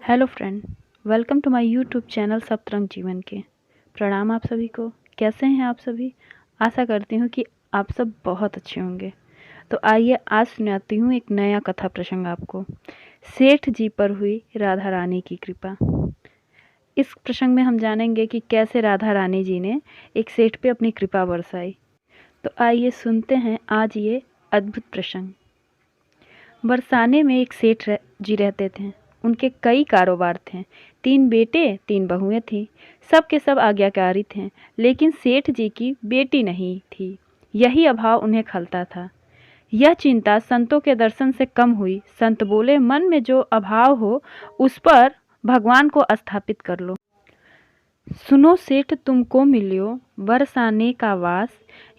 Hello friend, welcome to my YouTube channel सप्तरंग जीवन के। प्रणाम आप सभी को। कैसे हैं आप सभी? आशा करती हूँ कि आप सब बहुत अच्छे होंगे। तो आइए आज सुनाती हूँ एक नया कथा प्रसंग आपको। सेठ जी पर हुई राधा रानी की कृपा। इस प्रसंग में हम जानेंगे कि कैसे राधा रानी जी ने एक सेठ पे अपनी कृपा बरसाई। तो आइए सुनते हैं आज ये अद्भुत प्रसंग। बरसाने में एक सेठ जी रहते थे। उनके कई कारोबार थे। 3 बेटे 3 बहुएं थीं। सब के सब आज्ञाकारी थे, लेकिन सेठ जी की बेटी नहीं थी। यही अभाव उन्हें खलता था। यह चिंता संतों के दर्शन से कम हुई। संत बोले, मन में जो अभाव हो उस पर भगवान को स्थापित कर लो। सुनो सेठ तुमको मिलियो बरसाने का वास,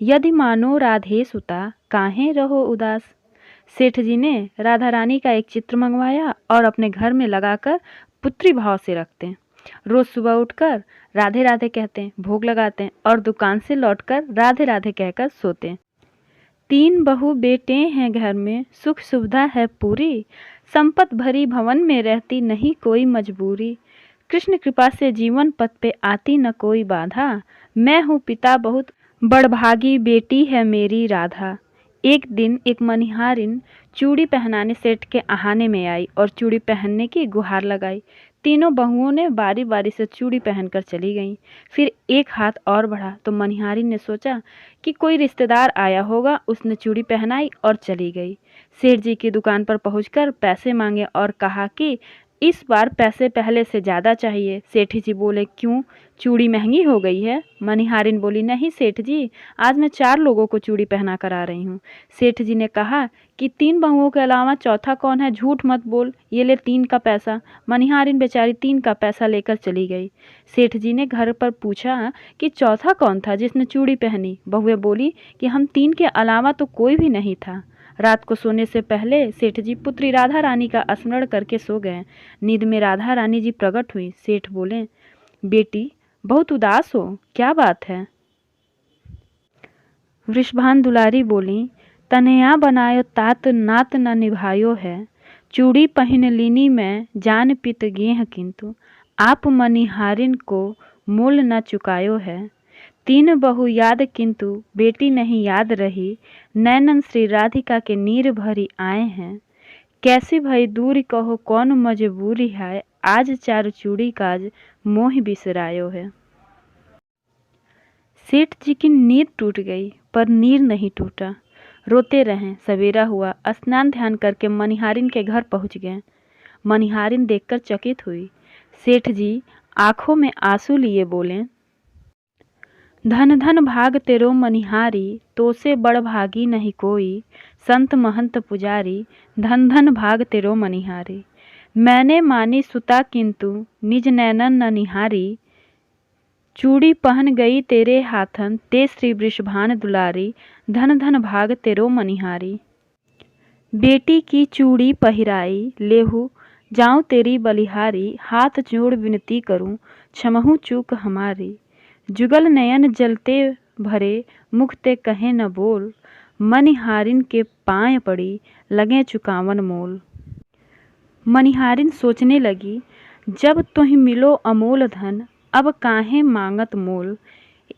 यदि मानो राधे सुता काहे रहो उदास। सेठ जी ने राधा रानी का एक चित्र मंगवाया और अपने घर में लगाकर पुत्री भाव से रखते हैं। रोज सुबह उठकर राधे राधे कहते हैं, भोग लगाते हैं और दुकान से लौटकर राधे राधे कहकर सोते हैं। 3 बहू बेटे हैं घर में, सुख सुविधा है पूरी, संपत भरी भवन में रहती नहीं कोई मजबूरी। कृष्ण कृपा से जीवन पथ पे आती न कोई बाधा, मैं हूँ पिता बहुत बड़भागी, बेटी है मेरी राधा। एक दिन एक मनिहारिन चूड़ी पहनाने सेठ के आहाने में आई और चूड़ी पहनने की गुहार लगाई। तीनों बहुओं ने बारी बारी से चूड़ी पहनकर चली गईं। फिर एक हाथ और बढ़ा तो मनिहारिन ने सोचा कि कोई रिश्तेदार आया होगा, उसने चूड़ी पहनाई और चली गई। सेठ जी की दुकान पर पहुंचकर पैसे मांगे और कहा कि इस बार पैसे पहले से ज़्यादा चाहिए। सेठ जी बोले, क्यों, चूड़ी महंगी हो गई है? मनिहारिन बोली, नहीं सेठ जी, आज मैं 4 लोगों को चूड़ी पहना कर आ रही हूँ। सेठ जी ने कहा कि 3 बहुओं के अलावा चौथा कौन है? झूठ मत बोल, ये ले 3 का पैसा। मनिहारिन बेचारी 3 का पैसा लेकर चली गई। सेठ जी ने घर पर पूछा कि चौथा कौन था जिसने चूड़ी पहनी? बहुएं बोली कि हम 3 के अलावा तो कोई भी नहीं था। रात को सोने से पहले सेठ जी पुत्री राधा रानी का स्मरण करके सो गए। नींद में राधा रानी जी प्रकट हुई। सेठ बोले, बेटी बहुत उदास हो, क्या बात है? वृषभान दुलारी बोली, तनया बनायो तात नात न निभायो है, चूड़ी पहन लीनी में जान पित गेह, किंतु आप मनिहारिन को मोल न चुकायो है। 3 बहु याद किंतु बेटी नहीं याद रही, नैनन श्री राधिका के नीर भरी आए हैं। कैसी भई दूरी कहो कौन मजबूरी है, आज 4 चूड़ी काज मोह बिसरायो है। सेठ जी की नींद टूट गई पर नीर नहीं टूटा। रोते रहें। सवेरा हुआ, स्नान ध्यान करके मनिहारिन के घर पहुंच गए। मनिहारिन देखकर चकित हुई। सेठ जी आंखों में आंसू लिए बोले, धन धन भाग तेरो मनिहारी, तो से बड़ भागी नहीं कोई, संत महंत पुजारी, धन धन भाग तेरो मनिहारी। मैंने मानी सुता किंतु निज नैनन न निहारी, चूड़ी पहन गई तेरे हाथन ते श्री वृषभान दुलारी, धन धन भाग तेरो मनिहारी। बेटी की चूड़ी पहिराई, लेहू जाऊं तेरी बलिहारी, हाथ जोड़ विनती करूं क्षमहू चूक हमारी। जुगल नयन जलते भरे, मुख ते कहे न बोल, मनिहारिन के पांय पड़ी लगे चुकावन मोल। मनिहारिन सोचने लगी, जब तुहि मिलो अमोल धन, अब काहे मांगत मोल,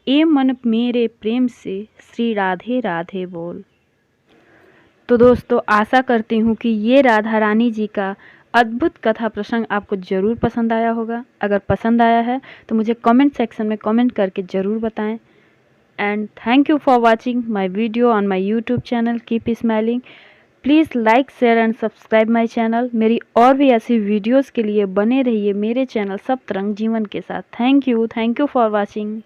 ए मन मेरे प्रेम से श्री राधे राधे बोल। तो दोस्तों, आशा करती हूँ कि ये राधा रानी जी का अद्भुत कथा प्रसंग आपको ज़रूर पसंद आया होगा। अगर पसंद आया है तो मुझे कमेंट सेक्शन में कमेंट करके ज़रूर बताएं। And thank you for watching my video on my YouTube channel keep smiling. Please like share and subscribe my channel. मेरी और भी ऐसी वीडियोज़ के लिए बने रहिए मेरे चैनल सप्तरंग जीवन के साथ। Thank you for watching.